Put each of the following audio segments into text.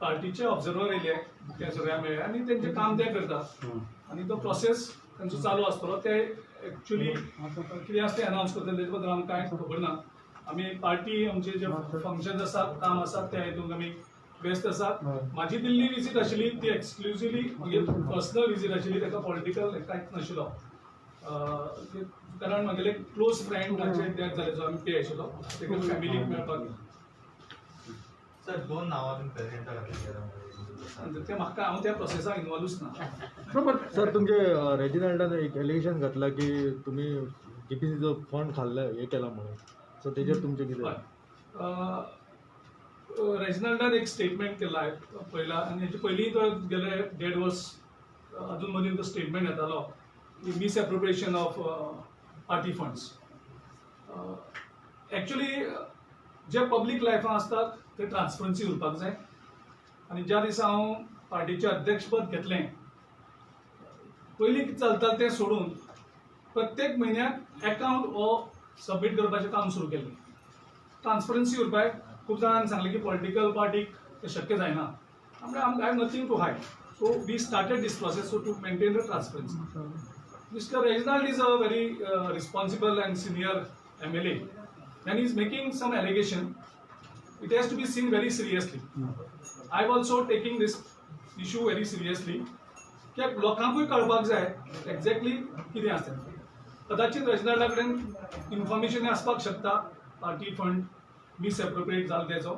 पार्टीचे ऑब्झर्वर येयले ते सगळ्या मेळ्या आणि त्यांचे काम ते करतात आणि तो प्रोसेस त्यांचो चालू आसतलो ते एक्चुअली कितें आसा ते अनाउन्स करतले तेजे बद्दल आमकां कांय खबर ना आमी पार्टी आमचे जे फंक्शन आसात काम आसात त्या हितून आमी व्यस्त आसात माझी दिल्ली विजीट आशिल्ली ती एक्सक्लुझिवली म्हगे पर्सनल विजीट आशिल्ली ताका पॉलिटिकल कांयच नाशिल्लो कारण म्हगेले क्लोज फ्रेंडाचे डेथ जाले जो आमी पे आशिल्लो ताका फॅमिलीक मेळपाक सर 2 नांवां तुमी प्रेसिडेंटा घातली ते म्हाका हांव त्या प्रोसेसाक इन्वॉल्वूच ना बट सर तुमचे रेजिनाल्डान एक एलिगेशन घातला की तुम्ही जीपीसीचो फंड खाल्ला हे केला म्हणून सो तेजेर तुमचे कितें रेजिनाल्डान एक स्टेटमेंट केला आहे पहिला आणि हेचे पयलीं तो गेले 1.5 वर्स अजून मदीं तो स्टेटमेंट येतालो की misappropriation of party funds actually जे पब्लीक लायफान आसतात ते ट्रान्सपरन्सी उरपाक जाय आनी ज्या दिसा हांव पार्टीचें अध्यक्षपद घेतलें पयलीं कितें चलता तें सोडून प्रत्येक म्हयन्याक अकाउंट हो सबमीट करपाचें काम सुरू केलें ट्रान्सपरन्सी उरपाक खूब जाणांनी सांगलें की पॉलिटिकल पार्टीक तें शक्य जायना I have nothing to hide so we started this process so to maintain the transparency mister Reginald is a very responsible and senior MLA and he is making some allegation. It has to be seen very seriously. I am also taking this issue very seriously. की लोकांकूय कळपाक जाय exactly कितें आसा कदाचित रेजिनाल्डा कडेन information आसपाक शकता पार्टी फंड मिसएप्रोप्रिएट जालो तेजो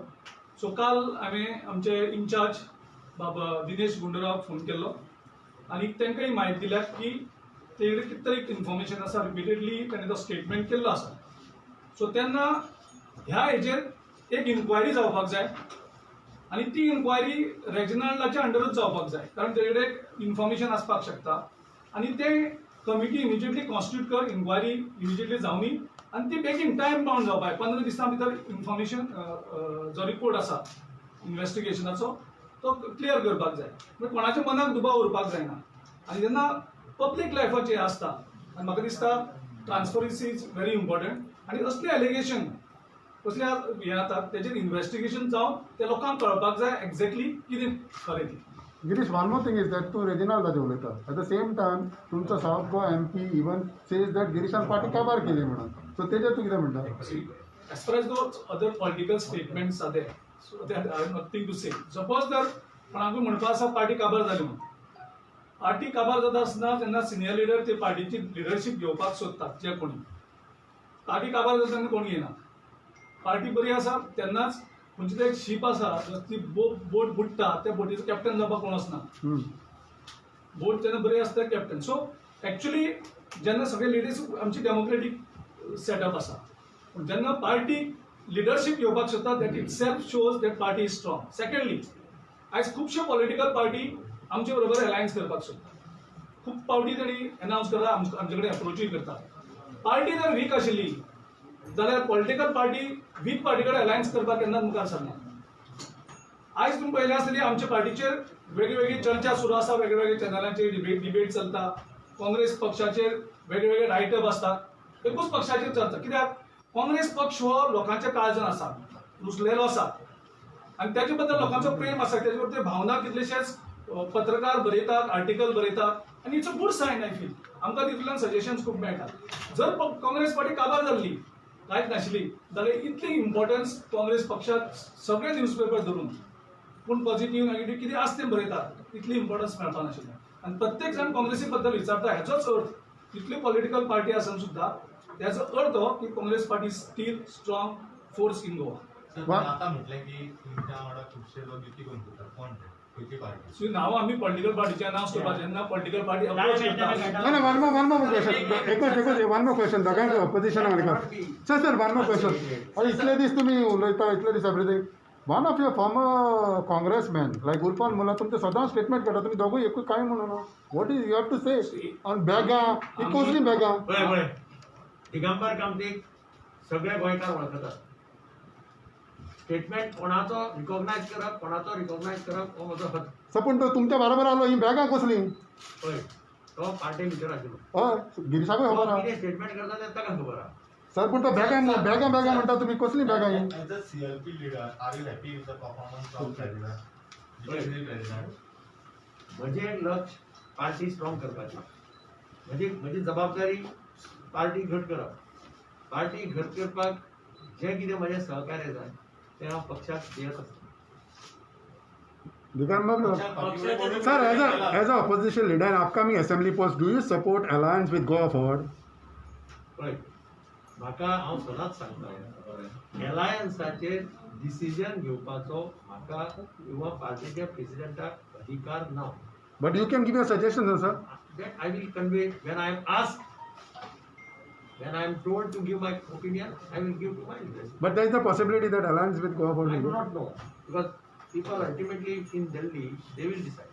सो काल हांवें आमचे इन्चार्ज बाबा दिनेश गुंडूरावाक फोन केल्लो आनी तांकांय म्हायती दिल्यात की तेजे कितें तरी इन्फॉर्मेशन आसा रिपिटेडली ताणें तो स्टेटमेंट केल्लो आसा सो तेन्ना ह्या हेजेर एक इन्क्वायरी जावपाक जाय आनी ती इन्क्वायरी रेजिनाल्डाच्या अंडरूच जावपाक जाय कारण तेजे कडेन इन्फॉर्मेशन आसपाक शकता आनी ते कमिटी इमिजिएटली कॉन्स्टिट्यूट कर इन्क्वायरी इमिजिएटली जावनी आनी ती बेगीन टायम बाउंड जावपाक 15 दिसां भितर इन्फॉर्मेशन जो रिपोर्ट आसा इन्व्हेस्टिगेशनाचो तो क्लियर करपाक जाय म्हणजे कोणाच्या मनाक दुबाव उरपाक जायना आनी जेन्ना पब्लीक लायफाचें आसता आनी म्हाका दिसता ट्रान्सपरन्सी इज व्हेरी इम्पॉर्टंट आनी असले एलिगेशन कसले हे जातात तेजेर इन्व्हेस्टिगेशन जावन ते लोकांक कळपाक जाय एक्झॅक्टली कितें खरें ती Girish, one more thing is that to Reginald उलयता at the same time तुमचो south Goa MP even says that गिरीशान पार्टी काबार केली म्हणून सो तेजेर तूं कितें म्हणटा as far as those other political statements are there so that I have nothing to say suppose जर कोणाकूय म्हणपा आसा पार्टी काबार जाली म्हणून पार्टी काबार जाता आसतना जेन्ना सिनियर लिडर ते पार्टीची लिडरशीप घेवपाक सोदतात जे कोणी पार्टी काबार जाता तेन्ना कोणी येना पार्टी बरी आसा तेन्नाच खंयची तरी एक शीप आसा ती बोट बुडटा त्या बोटीचो कॅप्टन जावपाक कोण आसना बोट जेन्ना बरी आसता कॅप्टन सो एक्चुअली जेन्ना सगळे लेडीज आमची डेमोक्रेटीक सेटअप आसा पूण जेन्ना पार्टी लिडरशीप घेवपाक सोदता that it self shows that party is strong secondly आयज खुबश्यो पॉलिटिकल पार्टी आमचे बरोबर अलायन्स करपाक सोदता खूब पावटी तांणी अनाउन्स करता आमचे कडेन अप्रोचूय करता पार्टी जर वीक आशिल्ली जाल्यार पॉलिटिकल पार्टी वीक पार्टी कडेन अलायन्स करपाक केन्नाच मुखार सरना आयज तुमी पळयलें आसतली आमच्या पार्टीचेर वेगळी चर्चा सुरू आसा वेगवेगळ्या चॅनलांचेर डिबेट चलता काँग्रेस पक्षाचेर वेगवेगळे रायटअप आसतात एकूच पक्षाचेर चलता कित्याक काँग्रेस पक्ष हो लोकांच्या काळजान आसा रुजलेलो आसा आनी तेजे बद्दल लोकांचो प्रेम आसा तेजे बद्दल भावना कितलेशेच पत्रकार बरयतात आर्टिकल बरयतात आनी it's a good sign I feel आमकां तितूंतल्यान सजेशन्स खूब मेळटात जर काँग्रेस पार्टी काबार जाल्ली कांयच नाशिल्ली जाल्यार इतली इम्पॉर्टन्स काँग्रेस पक्षाक सगळे न्यूजपेपर धरून पूण पॉझिटिव्ह नेगेटिव्ह कितें आसा तें बरयतात इतली इम्पॉर्टन्स मेळपा नाशिल्लें आनी प्रत्येक जाण काँग्रेसी बद्दल विचारता हेचोच अर्थ इतली पॉलिटिकल पार्टी आसून सुद्दां त्याचो अर्थ हो की Congress party steel strong force in Goa आता म्हटलें की तुमच्या वांगडा खुबशे लोक युती करून करतात कोण खंयची पार्टी सो नांव आमी पॉलिटिकल पार्टीचे अनाउन्स करपाक जेन्ना पॉलिटिकल पार्टी अप्रोच करता No, one more question. One more question. दोगांक opposition sir, one more question. इतले दीस तुम्ही उलयता इतले दीस everything one of your former congressman like Urfan मुला तुमचे सदांच स्टेटमेंट करता तुम्ही दोगूय एकूच काय म्हणून what is you have to say on बॅगा ही कसली बॅगा पळय दिगंबर कामतीक सगळे गोंयकार वळखतात स्टेटमेंट कोणाचो रिकॉग्नायज करप हो म्हजो हक सर पूण तो तुमच्या बरोबर आलो ही बॅगा कसली पळय तो पार्टी भितर आशिल्लो हय गिरीशाकूय खबर आहा कितें स्टेटमेंट करता तें ताका खबर आहा सर पूण तो बॅगा म्हणटा तुम्ही कसली बॅगा ही As a CLP leader, are you happy with the performance of President? GPCC president. म्हजें लक्ष पार्टी स्ट्रॉंग करपाचें, म्हजी जबाबदारी पार्टी घट करप. पार्टी घट करपाक जें कितें म्हजें सहकार्य जाय तें हांव पक्षाक दियत आसता. Digambar, sir, as a opposition leader in upcoming assembly post, do you support alliance with Goa Forward? पळय, म्हाका हांव सदांच सांगता, एलायन्साचेर डिसिजन घेवपाचो म्हाका किंवा पार्टीच्या प्रेसिडेंटाक अधिकार ना. But you can give your suggestions, sir. That I will convey when I am asked. When I am told to give my opinion, I will give to my interest. But there is a possibility that alliance with Goa Forward I will do go. not know because people ultimately in Delhi they will decide.